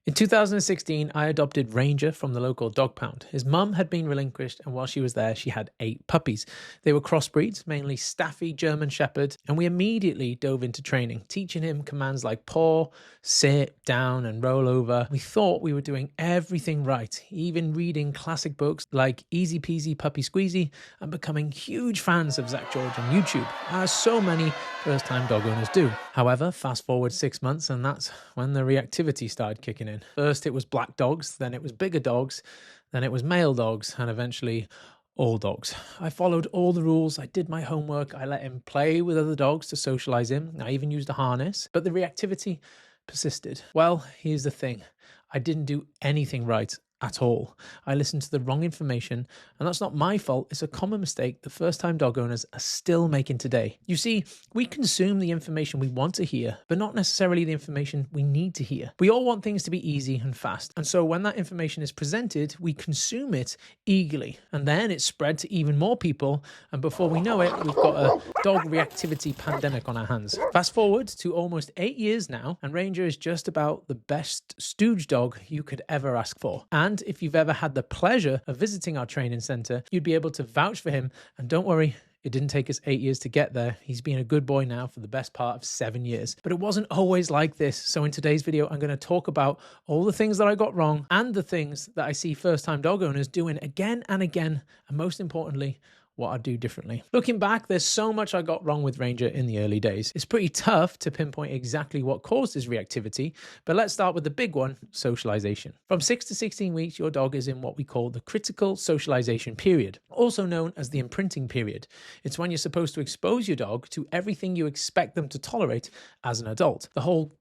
In 2016, I adopted Ranger from the local dog pound. His mum had been relinquished, and while she was there, she had 8 puppies. They were crossbreeds, mainly Staffy German Shepherd, and we immediately dove into training, teaching him commands like paw, sit, down, and roll over. We thought we were doing everything right, even reading classic books like Easy Peasy Puppy Squeezy and becoming huge fans of Zach George on YouTube, as so many first-time dog owners do. However, fast forward 6 months, and that's when the reactivity started kicking in. First it was black dogs, then it was bigger dogs, then it was male dogs, and eventually all dogs. I followed all the rules, I did my homework, I let him play with other dogs to socialize him, I even used a harness, but the reactivity persisted. Well, here's the thing, I didn't do anything right at all. I listened to the wrong information, and that's not my fault. It's a common mistake that first-time dog owners are still making today. You see, we consume the information we want to hear, but not necessarily the information we need to hear. We all want things to be easy and fast, and so when that information is presented, we consume it eagerly, and then it's spread to even more people, and before we know it, we've got a dog reactivity pandemic on our hands. Fast forward to almost 8 years now, and Ranger is just about the best stooge dog you could ever ask for. And if you've ever had the pleasure of visiting our training center, you'd be able to vouch for him. And don't worry, it didn't take us 8 years to get there. He's been a good boy now for the best part of 7 years. But it wasn't always like this. So in today's video, I'm going to talk about all the things that I got wrong and the things that I see first-time dog owners doing again and again. And most importantly, what I'd do differently. Looking back, there's so much I got wrong with Ranger in the early days. It's pretty tough to pinpoint exactly what caused his reactivity, but let's start with the big one, socialization. From 6 to 16 weeks, your dog is in what we call the critical socialization period, also known as the imprinting period. It's when you're supposed to expose your dog to everything you expect them to tolerate as an adult. The whole,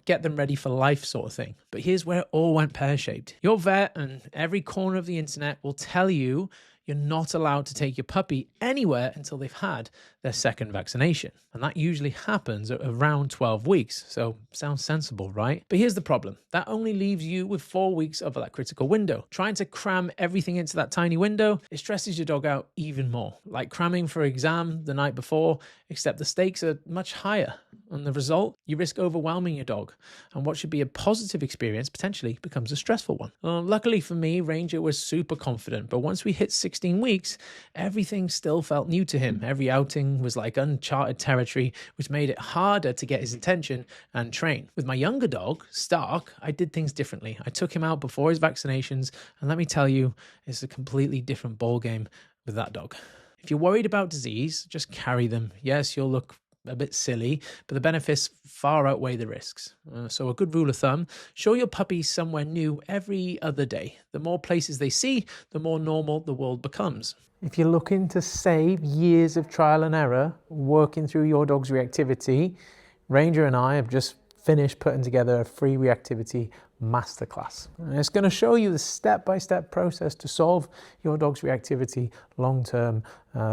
get them ready for life sort of thing. But here's where it all went pear-shaped. Your vet and every corner of the internet will tell you you're not allowed to take your puppy anywhere until they've had their second vaccination. And that usually happens at around 12 weeks. So sounds sensible, right? But here's the problem. That only leaves you with 4 weeks of that critical window. Trying to cram everything into that tiny window, it stresses your dog out even more. Like cramming for exam the night before, except the stakes are much higher. And the result, you risk overwhelming your dog. And what should be a positive experience potentially becomes a stressful one. Luckily for me, Ranger was super confident. But once we hit 16 weeks, everything still felt new to him. Every outing was like uncharted territory, which made it harder to get his attention and train. With my younger dog, Stark, I did things differently. I took him out before his vaccinations, and let me tell you, it's a completely different ballgame with that dog. If you're worried about disease, just carry them. Yes, you'll look a bit silly, but the benefits far outweigh the risks. So a good rule of thumb, show your puppy somewhere new every other day. The more places they see, the more normal the world becomes. If you're looking to save years of trial and error working through your dog's reactivity, Ranger and I have just finished putting together a free reactivity masterclass. And it's going to show you the step-by-step process to solve your dog's reactivity long-term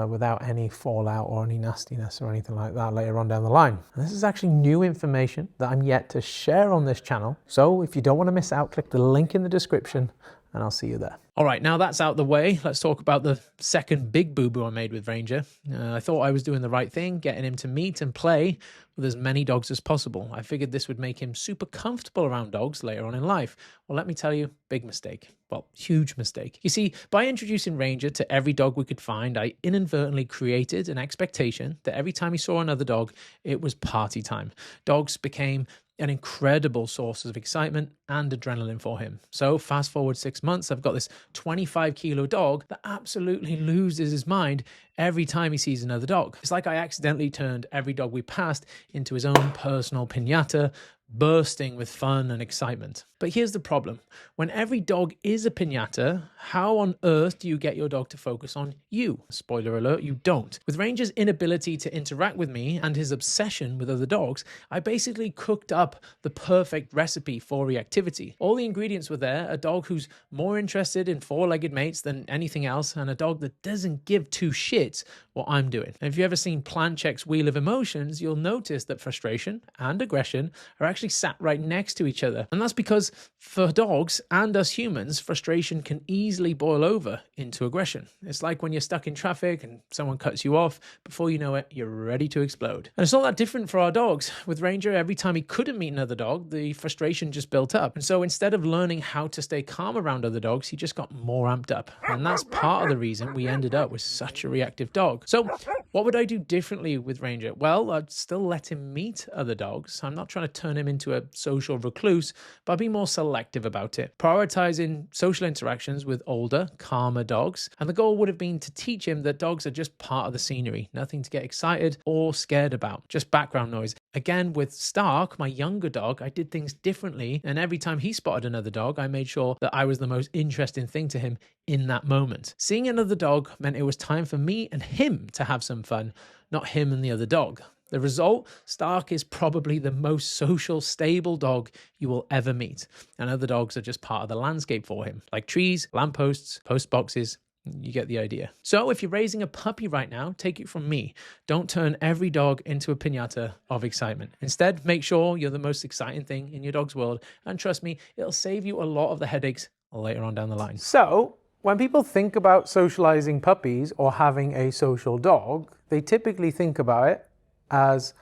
without any fallout or any nastiness or anything like that later on down the line. And this is actually new information that I'm yet to share on this channel. So if you don't want to miss out, click the link in the description and I'll see you there. All right, now that's out the way, let's talk about the second big boo-boo I made with Ranger. I thought I was doing the right thing, getting him to meet and play with as many dogs as possible. I figured this would make him super comfortable around dogs later on in life. Well, let me tell you, big mistake. Well, huge mistake. You see, by introducing Ranger to every dog we could find, I inadvertently created an expectation that every time he saw another dog, it was party time. Dogs became an incredible source of excitement and adrenaline for him. So fast forward 6 months, I've got this 25-kilo dog that absolutely loses his mind every time he sees another dog. It's like I accidentally turned every dog we passed into his own personal piñata, bursting with fun and excitement. But here's the problem. When every dog is a piñata, how on earth do you get your dog to focus on you? Spoiler alert, you don't. With Ranger's inability to interact with me and his obsession with other dogs, I basically cooked up the perfect recipe for reactivity. All the ingredients were there, a dog who's more interested in four-legged mates than anything else, and a dog that doesn't give two shits what I'm doing. And if you've ever seen Plan Check's Wheel of Emotions, you'll notice that frustration and aggression are actually actually sat right next to each other. And that's because for dogs and us humans, frustration can easily boil over into aggression. It's like when you're stuck in traffic and someone cuts you off, before you know it, you're ready to explode. And it's not that different for our dogs. With Ranger, every time he couldn't meet another dog, the frustration just built up. And so instead of learning how to stay calm around other dogs, he just got more amped up. And that's part of the reason we ended up with such a reactive dog. So what would I do differently with Ranger? Well, I'd still let him meet other dogs. I'm not trying to turn him into a social recluse, but I'd be more selective about it, prioritizing social interactions with older, calmer dogs. And the goal would have been to teach him that dogs are just part of the scenery, nothing to get excited or scared about, just background noise. Again, with Stark, my younger dog, I did things differently. And every time he spotted another dog, I made sure that I was the most interesting thing to him in that moment. Seeing another dog meant it was time for me and him to have some fun, not him and the other dog. The result, Stark is probably the most social, stable dog you will ever meet. And other dogs are just part of the landscape for him, like trees, lampposts, post boxes. You get the idea. So if you're raising a puppy right now, take it from me. Don't turn every dog into a piñata of excitement. Instead, make sure you're the most exciting thing in your dog's world. And trust me, it'll save you a lot of the headaches later on down the line. So when people think about socializing puppies or having a social dog, they typically think about it as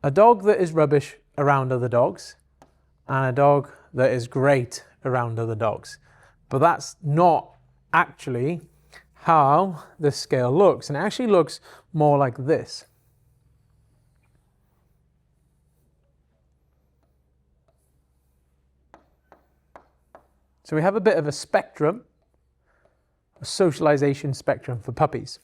a dog that is rubbish around other dogs and a dog that is great around other dogs. But that's not actually how this scale looks. And it actually looks more like this. So we have a bit of a spectrum, a socialization spectrum for puppies.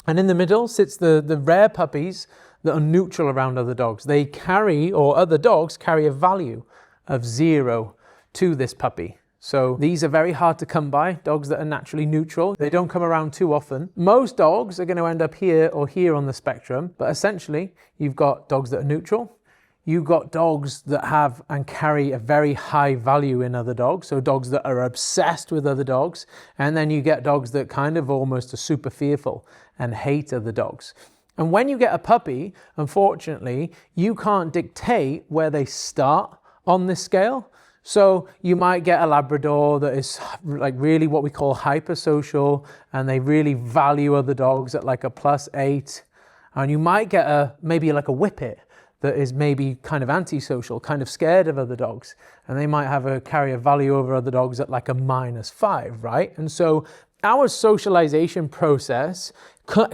And in the middle sits the rare puppies that are neutral around other dogs. They carry, or other dogs carry, a value of 0 to this puppy. So these are very hard to come by, dogs that are naturally neutral. They don't come around too often. Most dogs are going to end up here or here on the spectrum, but essentially you've got dogs that are neutral. You've got dogs that have and carry a very high value in other dogs, so dogs that are obsessed with other dogs. And then you get dogs that kind of almost are super fearful and hate other dogs. And when you get a puppy, unfortunately, you can't dictate where they start on this scale. So you might get a Labrador that is like really what we call hypersocial, and they really value other dogs at like a +8. And you might get maybe like a Whippet that is maybe kind of antisocial, kind of scared of other dogs. And they might carry a value over other dogs at like a -5, right? And so our socialization process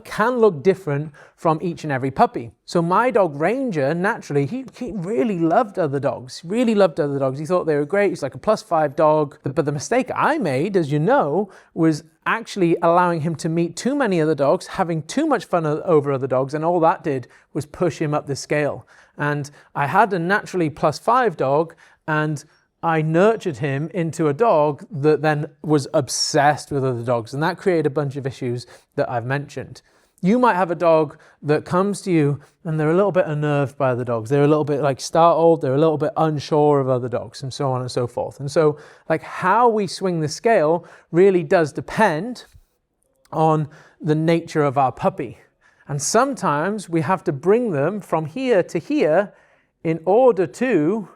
can look different from each and every puppy. So my dog Ranger, naturally, he really loved other dogs, really loved other dogs. He thought they were great. He's like a +5 dog. But the mistake I made, as you know, was actually allowing him to meet too many other dogs, having too much fun over other dogs, and all that did was push him up the scale. And I had a naturally +5 dog, and I nurtured him into a dog that then was obsessed with other dogs, and that created a bunch of issues that I've mentioned. You might have a dog that comes to you and they're a little bit unnerved by other dogs. They're a little bit like startled, they're a little bit unsure of other dogs, and so on and so forth. And so like how we swing the scale really does depend on the nature of our puppy. And sometimes we have to bring them from here to here in order to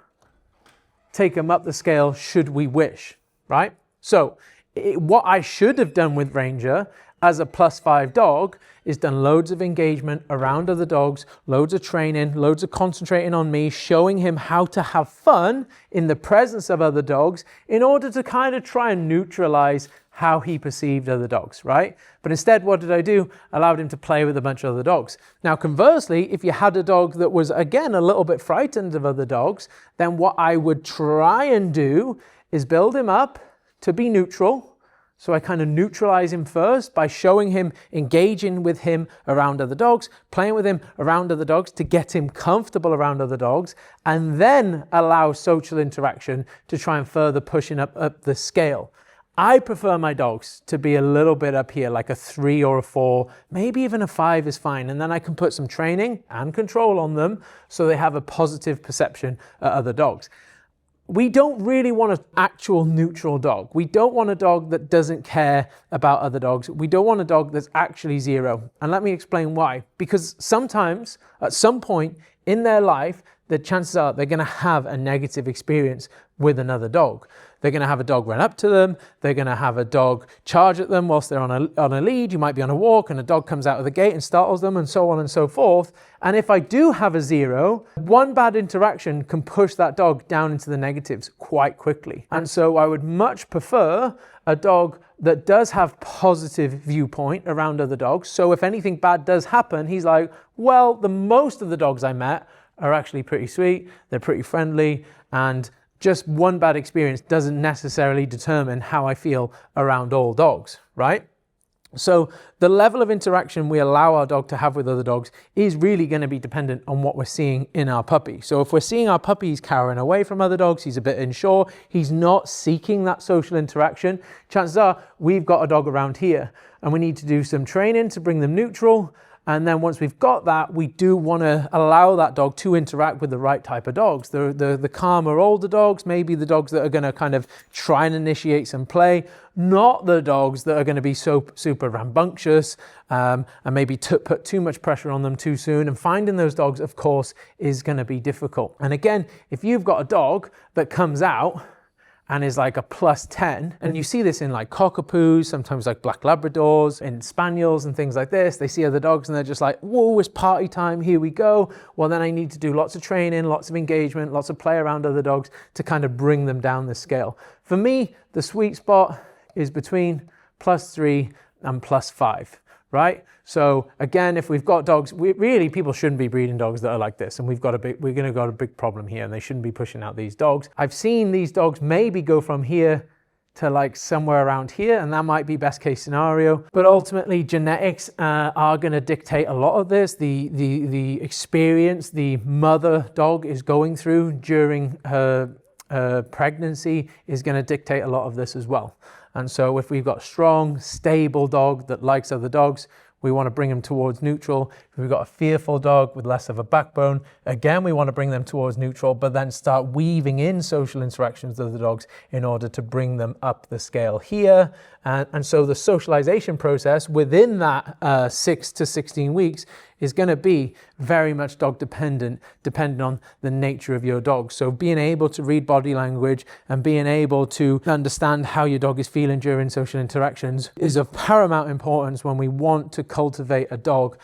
take them up the scale should we wish, right? So what I should have done with Ranger as a +5 dog is done loads of engagement around other dogs, loads of training, loads of concentrating on me, showing him how to have fun in the presence of other dogs in order to kind of try and neutralize how he perceived other dogs, right? But instead, what did I do? Allowed him to play with a bunch of other dogs. Now, conversely, if you had a dog that was, again, a little bit frightened of other dogs, then what I would try and do is build him up to be neutral. So I kind of neutralize him first by showing him, engaging with him around other dogs, playing with him around other dogs to get him comfortable around other dogs, and then allow social interaction to try and further push him up the scale. I prefer my dogs to be a little bit up here, like a 3 or a 4, maybe even a 5 is fine. And then I can put some training and control on them so they have a positive perception at other dogs. We don't really want an actual neutral dog. We don't want a dog that doesn't care about other dogs. We don't want a dog that's actually 0. And let me explain why. Because sometimes, at some point in their life, the chances are they're going to have a negative experience with another dog. They're going to have a dog run up to them. They're going to have a dog charge at them whilst they're on a lead. You might be on a walk and a dog comes out of the gate and startles them, and so on and so forth. And if I do have a 0, one bad interaction can push that dog down into the negatives quite quickly. And so I would much prefer a dog that does have positive viewpoint around other dogs. So if anything bad does happen, he's like, well, the most of the dogs I met are actually pretty sweet. They're pretty friendly, and just one bad experience doesn't necessarily determine how I feel around all dogs, right? So the level of interaction we allow our dog to have with other dogs is really going to be dependent on what we're seeing in our puppy. So if we're seeing our puppy, he's cowering away from other dogs, he's a bit unsure, he's not seeking that social interaction, chances are we've got a dog around here and we need to do some training to bring them neutral. And then once we've got that, we do want to allow that dog to interact with the right type of dogs. The calmer older dogs, maybe the dogs that are going to kind of try and initiate some play, not the dogs that are going to be so super rambunctious and maybe put too much pressure on them too soon. And finding those dogs, of course, is going to be difficult. And again, if you've got a dog that comes out and is like a +10. And you see this in like cockapoos, sometimes like black Labradors, in spaniels and things like this. They see other dogs and they're just like, whoa, it's party time, here we go. Well, then I need to do lots of training, lots of engagement, lots of play around other dogs to kind of bring them down the scale. For me, the sweet spot is between +3 and +5, right? So again, if we've got dogs, people shouldn't be breeding dogs that are like this, and we're going to got a big problem here, and they shouldn't be pushing out these dogs. I've seen these dogs maybe go from here to like somewhere around here, and that might be best case scenario. But ultimately, genetics are going to dictate a lot of this. The experience the mother dog is going through during her pregnancy is going to dictate a lot of this as well. And so if we've got a strong, stable dog that likes other dogs, we want to bring them towards neutral. If we've got a fearful dog with less of a backbone, again, we want to bring them towards neutral, but then start weaving in social interactions with the dogs in order to bring them up the scale here. And so the socialization process within that 6 to 16 weeks is going to be very much dog dependent, depending on the nature of your dog. So being able to read body language and being able to understand how your dog is feeling during social interactions is of paramount importance when we want to cultivate a dog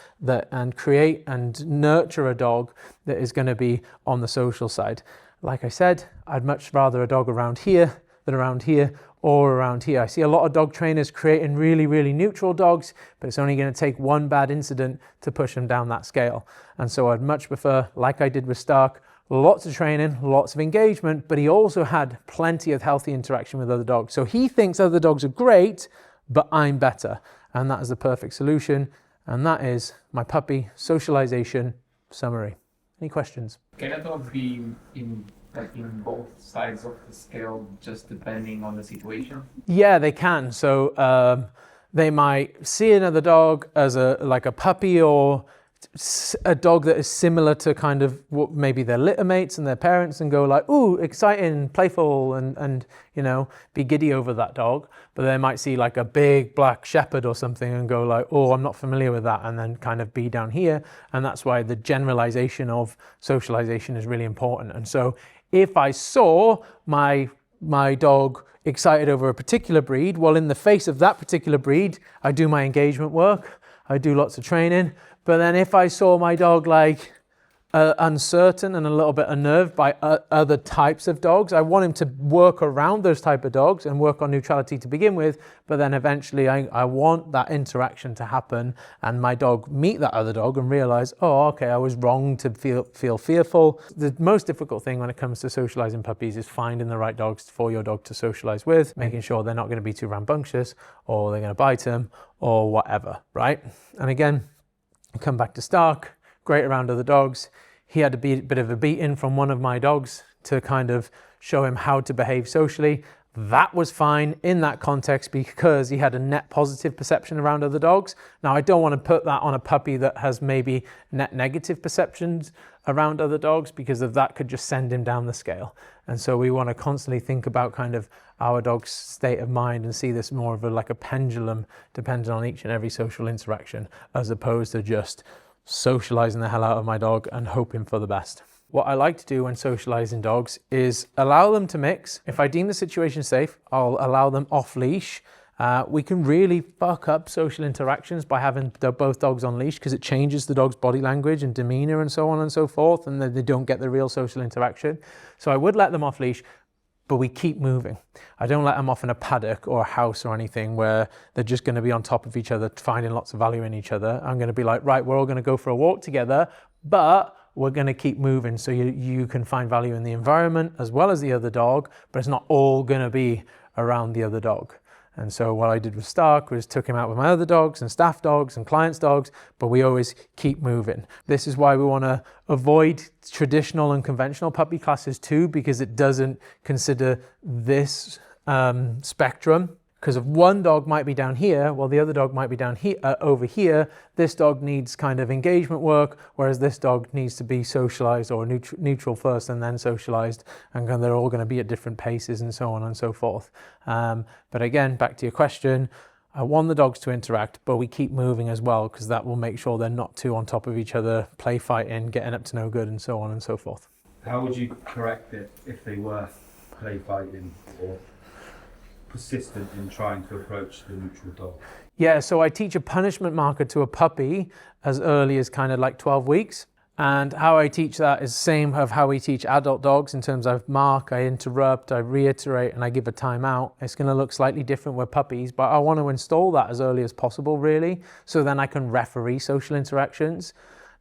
and create and nurture a dog that is going to be on the social side. Like I said, I'd much rather a dog around here than around here or around here. I see a lot of dog trainers creating really, really neutral dogs, but it's only going to take one bad incident to push them down that scale. And so I'd much prefer, like I did with Stark, lots of training, lots of engagement, but he also had plenty of healthy interaction with other dogs. So he thinks other dogs are great, but I'm better. And that is the perfect solution. And that is my puppy socialization summary. Any questions? Can a dog be in both sides of the scale, just depending on the situation? Yeah, they can. So they might see another dog as like a puppy or a dog that is similar to kind of what maybe their litter mates and their parents, and go like, ooh, exciting, playful, and you know, be giddy over that dog. But they might see like a big black shepherd or something and go like, oh, I'm not familiar with that, and then kind of be down here. And that's why the generalization of socialization is really important. And so if I saw my dog excited over a particular breed, well, in the face of that particular breed, I do my engagement work, I do lots of training. But then if I saw my dog like uncertain and a little bit unnerved by other types of dogs, I want him to work around those type of dogs and work on neutrality to begin with. But then eventually I want that interaction to happen and my dog meet that other dog and realize, oh, okay, I was wrong to feel fearful. The most difficult thing when it comes to socializing puppies is finding the right dogs for your dog to socialize with, making sure they're not going to be too rambunctious or they're going to bite him or whatever, right? And again, come back to Stark, great around other dogs. He had a bit of a beating from one of my dogs to kind of show him how to behave socially. That was fine in that context because he had a net positive perception around other dogs. Now, I don't want to put that on a puppy that has maybe net negative perceptions around other dogs, because of that could just send him down the scale. And so we want to constantly think about kind of our dog's state of mind and see this more of like a pendulum depending on each and every social interaction, as opposed to just socializing the hell out of my dog and hoping for the best. What I like to do when socializing dogs is allow them to mix. If I deem the situation safe, I'll allow them off leash. We can really fuck up social interactions by having both dogs on leash, because it changes the dog's body language and demeanor and so on and so forth, and then they don't get the real social interaction. So I would let them off leash, but we keep moving. I don't let them off in a paddock or a house or anything where they're just going to be on top of each other, finding lots of value in each other. I'm going to be like, right, we're all going to go for a walk together, but we're going to keep moving so you can find value in the environment as well as the other dog, but it's not all going to be around the other dog. And so what I did with Stark was took him out with my other dogs and staff dogs and clients' dogs, but we always keep moving. This is why we want to avoid traditional and conventional puppy classes too, because it doesn't consider this spectrum. Because if one dog might be down here, while the other dog might be down here, over here, this dog needs kind of engagement work, whereas this dog needs to be socialized or neutral first and then socialized, and they're all going to be at different paces and so on and so forth. But again, back to your question, I want the dogs to interact, but we keep moving as well, because that will make sure they're not too on top of each other, play fighting, getting up to no good, and so on and so forth. How would you correct it if they were play fighting or persistent in trying to approach the neutral dog? Yeah, so I teach a punishment marker to a puppy as early as kind of like 12 weeks. And how I teach that is the same of how we teach adult dogs in terms of mark, I interrupt, I reiterate, and I give a timeout. It's going to look slightly different with puppies, but I want to install that as early as possible, really, so then I can referee social interactions.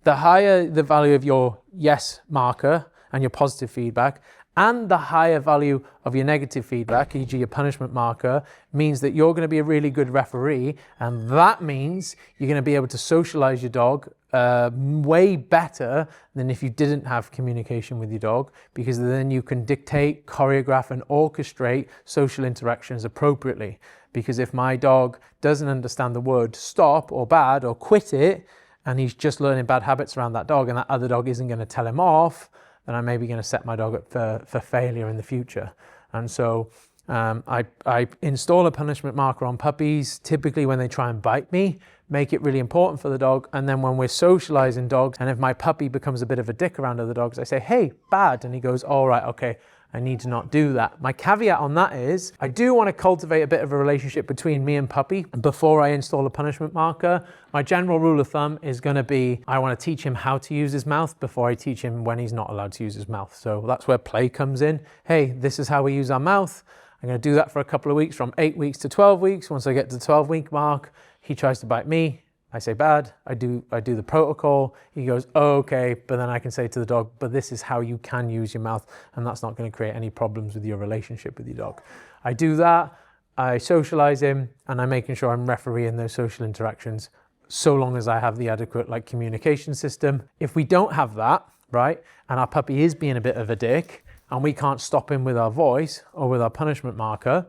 The higher the value of your yes marker and your positive feedback, and the higher value of your negative feedback, e.g. your punishment marker, means that you're going to be a really good referee, and that means you're going to be able to socialize your dog way better than if you didn't have communication with your dog, because then you can dictate, choreograph, and orchestrate social interactions appropriately. Because if my dog doesn't understand the word stop or bad or quit it, and he's just learning bad habits around that dog, and that other dog isn't going to tell him off, then I'm maybe going to set my dog up for failure in the future. And so I install a punishment marker on puppies, typically when they try and bite me, make it really important for the dog. And then when we're socializing dogs, and if my puppy becomes a bit of a dick around other dogs, I say, hey, bad. And he goes, all right, okay, I need to not do that. My caveat on that is I do want to cultivate a bit of a relationship between me and puppy before I install a punishment marker. My general rule of thumb is going to be I want to teach him how to use his mouth before I teach him when he's not allowed to use his mouth. So that's where play comes in. Hey, this is how we use our mouth. I'm going to do that for a couple of weeks, from 8 weeks to 12 weeks. Once I get to the 12-week mark, he tries to bite me. I say bad, I do the protocol, he goes, oh, okay, but then I can say to the dog, but this is how you can use your mouth, and that's not going to create any problems with your relationship with your dog. I do that, I socialize him, and I'm making sure I'm refereeing those social interactions, so long as I have the adequate communication system. If we don't have that, right, and our puppy is being a bit of a dick, and we can't stop him with our voice or with our punishment marker,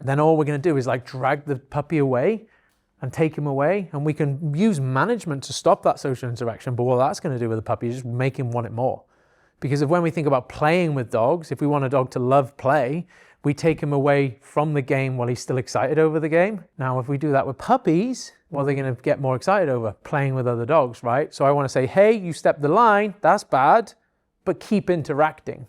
then all we're going to do is drag the puppy away and take him away, and we can use management to stop that social interaction. But what that's going to do with the puppy is just make him want it more. Because when we think about playing with dogs, if we want a dog to love play, we take him away from the game while he's still excited over the game. Now, if we do that with puppies, what are they going to get more excited over? Playing with other dogs, right? So I want to say, hey, you stepped the line, that's bad, but keep interacting,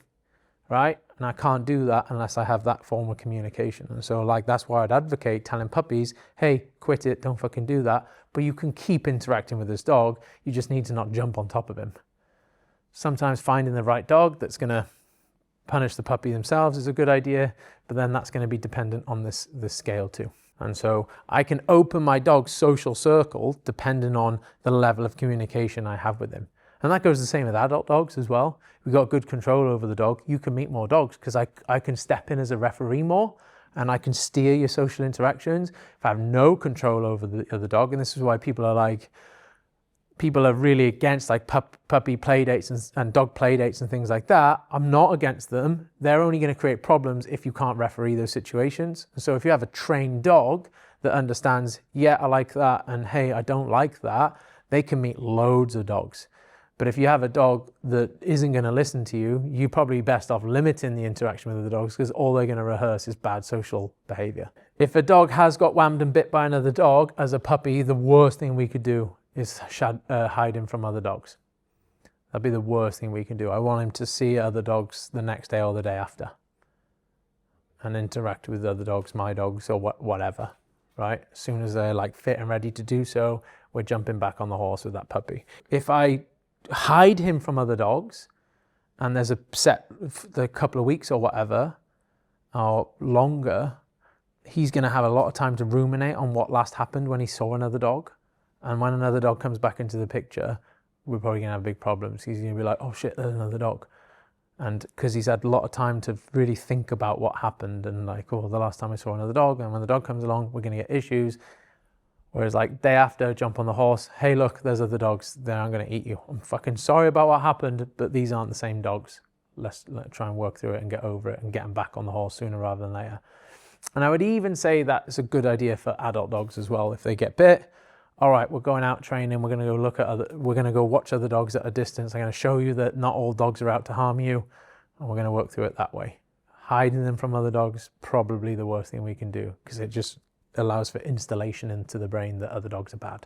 right? And I can't do that unless I have that form of communication. And so that's why I'd advocate telling puppies, hey, quit it, don't fucking do that. But you can keep interacting with this dog. You just need to not jump on top of him. Sometimes finding the right dog that's going to punish the puppy themselves is a good idea, but then that's going to be dependent on this scale too. And so I can open my dog's social circle depending on the level of communication I have with him. And that goes the same with adult dogs as well. We've got good control over the dog. You can meet more dogs because I can step in as a referee more, and I can steer your social interactions. If I have no control over the other dog, and this is why people are really against puppy play dates and dog play dates and things like that. I'm not against them. They're only going to create problems if you can't referee those situations. And so if you have a trained dog that understands, yeah, I like that, and hey, I don't like that, they can meet loads of dogs. But if you have a dog that isn't going to listen to you, you're probably best off limiting the interaction with other dogs, because all they're going to rehearse is bad social behavior. If a dog has got whammed and bit by another dog as a puppy, the worst thing we could do is hide him from other dogs. That'd be the worst thing we can do. I want him to see other dogs the next day or the day after and interact with other dogs, my dogs, or whatever, right? As soon as they're like fit and ready to do so, we're jumping back on the horse with that puppy. If I hide him from other dogs and there's the couple of weeks or whatever, or longer, he's going to have a lot of time to ruminate on what last happened when he saw another dog. And when another dog comes back into the picture, we're probably going to have big problems. He's going to be like, oh shit, there's another dog. And because he's had a lot of time to really think about what happened and like, oh, the last time I saw another dog, and when the dog comes along, we're going to get issues. Whereas like day after, jump on the horse, hey, look, there's other dogs, they aren't going to eat you. I'm fucking sorry about what happened, but these aren't the same dogs. Let's try and work through it and get over it and get them back on the horse sooner rather than later. And I would even say that it's a good idea for adult dogs as well. If they get bit, all right, we're going out training, we're going to go watch other dogs at a distance. I'm going to show you that not all dogs are out to harm you, and we're going to work through it that way. Hiding them from other dogs, probably the worst thing we can do, because it just allows for installation into the brain that other dogs are bad.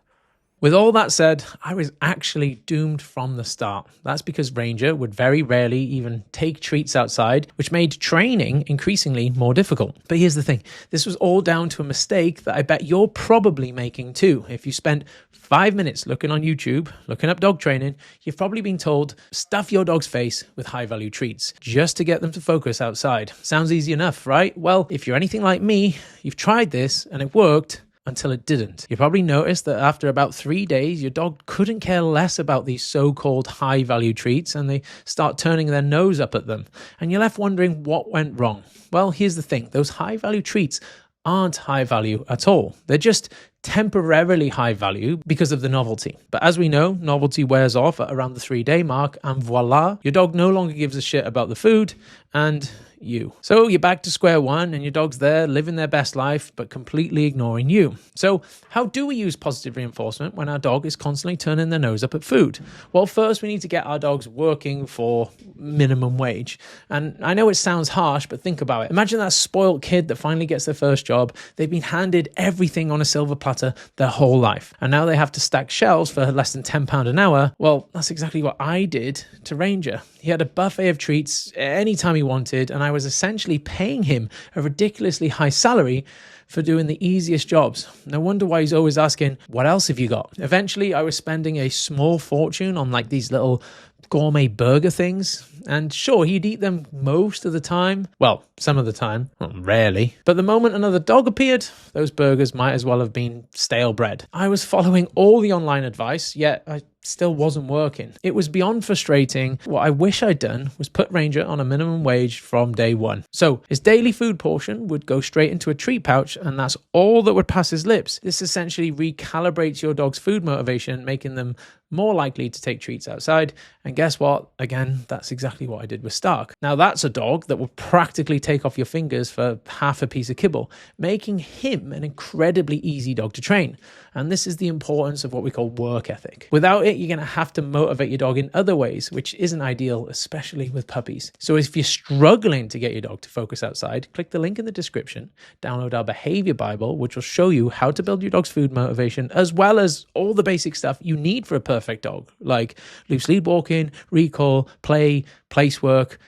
With all that said, I was actually doomed from the start. That's because Ranger would very rarely even take treats outside, which made training increasingly more difficult. But here's the thing, this was all down to a mistake that I bet you're probably making too. If you spent 5 minutes looking on YouTube, looking up dog training, you've probably been told, stuff your dog's face with high-value treats just to get them to focus outside. Sounds easy enough, right? Well, if you're anything like me, you've tried this and it worked, until it didn't. You probably noticed that after about 3 days, your dog couldn't care less about these so-called high-value treats, and they start turning their nose up at them. And you're left wondering what went wrong. Well, here's the thing. Those high-value treats aren't high value at all. They're just temporarily high value because of the novelty. But as we know, novelty wears off at around the 3-day mark, and voila, your dog no longer gives a shit about the food and you. So you're back to square one and your dog's there living their best life, but completely ignoring you. So how do we use positive reinforcement when our dog is constantly turning their nose up at food? Well, first we need to get our dogs working for minimum wage. And I know it sounds harsh, but think about it. Imagine that spoiled kid that finally gets their first job. They've been handed everything on a silver platter their whole life. And now they have to stack shelves for less than £10 an hour. Well, that's exactly what I did to Ranger. He had a buffet of treats anytime he wanted, and I was essentially paying him a ridiculously high salary for doing the easiest jobs. No wonder why he's always asking, what else have you got? Eventually, I was spending a small fortune on like these little gourmet burger things. And sure, he'd eat them most of the time. Well, some of the time, rarely. But the moment another dog appeared, those burgers might as well have been stale bread. I was following all the online advice, yet I still wasn't working. It was beyond frustrating. What I wish I'd done was put Ranger on a minimum wage from day one. So his daily food portion would go straight into a treat pouch, and that's all that would pass his lips. This essentially recalibrates your dog's food motivation, making them more likely to take treats outside. And guess what? Again, that's exactly what I did with Stark. Now that's a dog that will practically take off your fingers for half a piece of kibble, making him an incredibly easy dog to train. And this is the importance of what we call work ethic. Without it, you're going to have to motivate your dog in other ways, which isn't ideal, especially with puppies. So if you're struggling to get your dog to focus outside, click the link in the description, download our behavior Bible, which will show you how to build your dog's food motivation, as well as all the basic stuff you need for a perfect dog, like loose lead walking, recall, play, place work,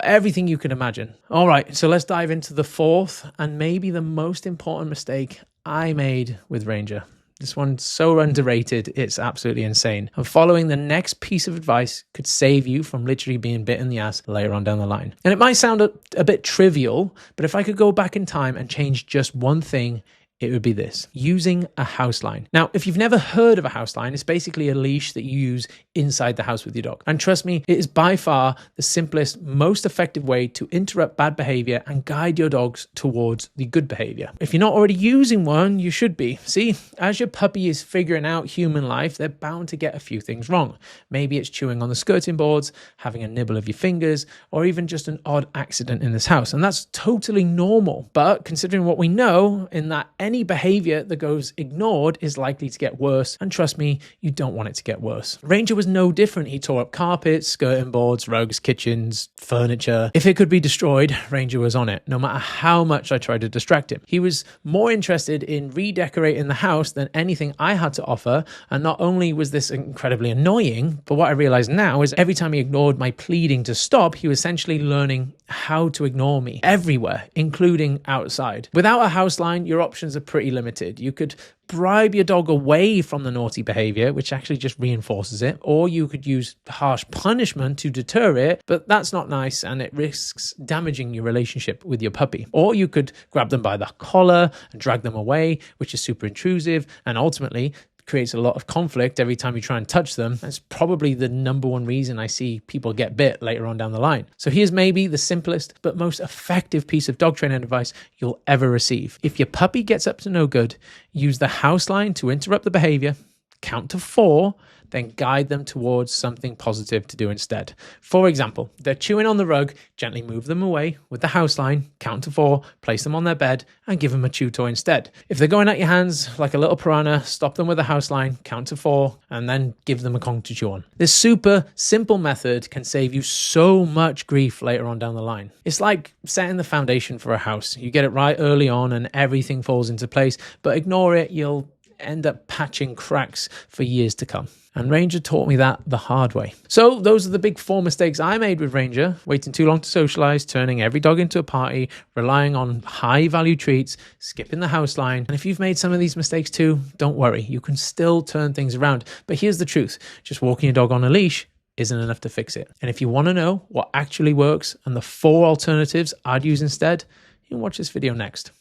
everything you can imagine. All right, so let's dive into the fourth and maybe the most important mistake I made with Ranger. This one's so underrated, it's absolutely insane. And following the next piece of advice could save you from literally being bit in the ass later on down the line. And it might sound a bit trivial, but if I could go back in time and change just one thing, it would be this: using a house line. Now, if you've never heard of a house line, it's basically a leash that you use inside the house with your dog. And trust me, it is by far the simplest, most effective way to interrupt bad behavior and guide your dogs towards the good behavior. If you're not already using one, you should be. See, as your puppy is figuring out human life, they're bound to get a few things wrong. Maybe it's chewing on the skirting boards, having a nibble of your fingers, or even just an odd accident in this house. And that's totally normal. But considering what we know, in that any behavior that goes ignored is likely to get worse. And trust me, you don't want it to get worse. Ranger was no different. He tore up carpets, skirting boards, rugs, kitchens, furniture. If it could be destroyed, Ranger was on it, no matter how much I tried to distract him. He was more interested in redecorating the house than anything I had to offer. And not only was this incredibly annoying, but what I realize now is every time he ignored my pleading to stop, he was essentially learning how to ignore me everywhere, including outside. Without a house line, your options are pretty limited. You could bribe your dog away from the naughty behavior, which actually just reinforces it, or you could use harsh punishment to deter it, but that's not nice and it risks damaging your relationship with your puppy. Or you could grab them by the collar and drag them away, which is super intrusive and ultimately creates a lot of conflict every time you try and touch them. That's probably the number one reason I see people get bit later on down the line. So here's maybe the simplest but most effective piece of dog training advice you'll ever receive. If your puppy gets up to no good, use the house line to interrupt the behavior, count to 4, then guide them towards something positive to do instead. For example, they're chewing on the rug, gently move them away with the house line, count to 4, place them on their bed, and give them a chew toy instead. If they're going at your hands like a little piranha, stop them with the house line, count to 4, and then give them a Kong to chew on. This super simple method can save you so much grief later on down the line. It's like setting the foundation for a house. You get it right early on and everything falls into place, but ignore it, you'll end up patching cracks for years to come. And Ranger taught me that the hard way. So those are the big 4 mistakes I made with Ranger: waiting too long to socialize, turning every dog into a party, relying on high value treats, skipping the house line. And if you've made some of these mistakes too, don't worry, you can still turn things around. But here's the truth: just walking your dog on a leash isn't enough to fix it. And if you want to know what actually works and the 4 alternatives I'd use instead, you can watch this video next.